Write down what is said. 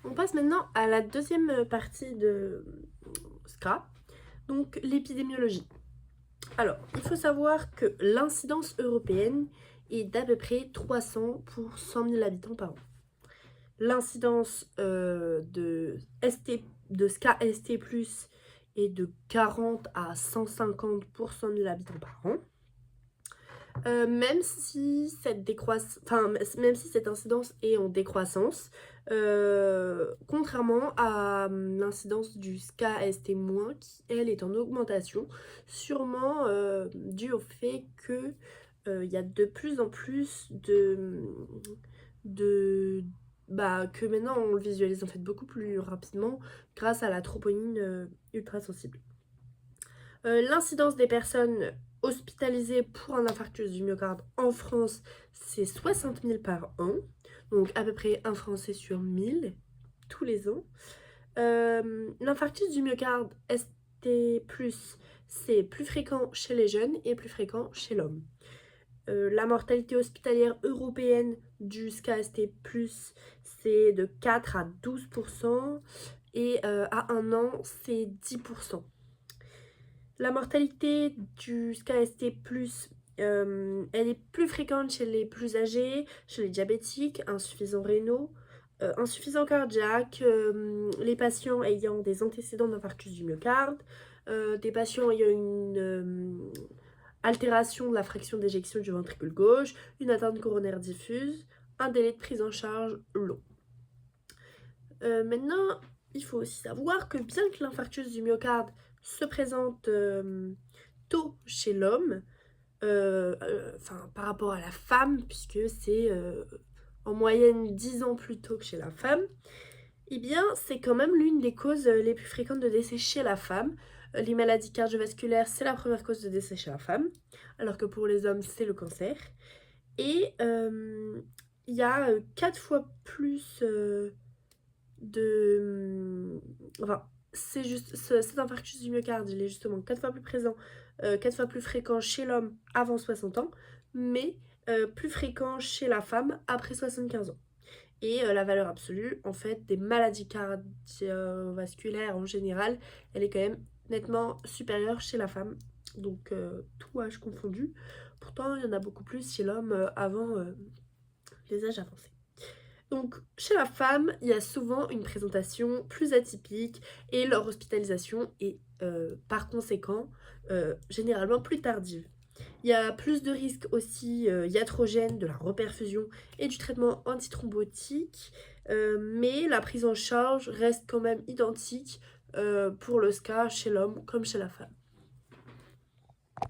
On passe maintenant à la deuxième partie de SCA, donc l'épidémiologie. Alors, il faut savoir que l'incidence européenne est d'à peu près 300 pour 100 000 habitants par an. L'incidence de SCA ST+, est de 40 à 150 pour 100 000 habitants par an. Même si même si cette incidence est en décroissance, contrairement à l'incidence du SCA-ST-, qui elle est en augmentation, sûrement dû au fait que il y a de plus en plus de que maintenant on le visualise en fait beaucoup plus rapidement grâce à la troponine ultra sensible. L'incidence des personnes hospitalisées pour un infarctus du myocarde en France, c'est 60 000 par an, donc à peu près un Français sur 1000 tous les ans. L'infarctus du myocarde ST+, c'est plus fréquent chez les jeunes et plus fréquent chez l'homme. La mortalité hospitalière européenne du SCA-ST+, c'est de 4 à 12%, et à 1 an, c'est 10%. La mortalité du SCA-ST+, elle est plus fréquente chez les plus âgés, chez les diabétiques, insuffisants rénaux, insuffisants cardiaques, les patients ayant des antécédents d'infarctus du myocarde, des patients ayant une altération de la fraction d'éjection du ventricule gauche, une atteinte coronaire diffuse, un délai de prise en charge long. Maintenant, il faut aussi savoir que bien que l'infarctus du myocarde se présente tôt chez l'homme, par rapport à la femme, puisque c'est en moyenne 10 ans plus tôt que chez la femme, eh bien c'est quand même l'une des causes les plus fréquentes de décès chez la femme. Les maladies cardiovasculaires, c'est la première cause de décès chez la femme, alors que pour les hommes, c'est le cancer. Et il y a 4 fois plus c'est juste cet infarctus du myocarde, il est justement 4 fois plus présent, 4 fois plus fréquent chez l'homme avant 60 ans, mais plus fréquent chez la femme après 75 ans. Et la valeur absolue, en fait, des maladies cardiovasculaires en général, elle est quand même nettement supérieure chez la femme. Donc, tout âge confondu. Pourtant, il y en a beaucoup plus chez l'homme avant les âges avancés. Donc, chez la femme, il y a souvent une présentation plus atypique et leur hospitalisation est par conséquent généralement plus tardive. Il y a plus de risques aussi iatrogènes de la reperfusion et du traitement antithrombotique, mais la prise en charge reste quand même identique pour le SCA chez l'homme comme chez la femme.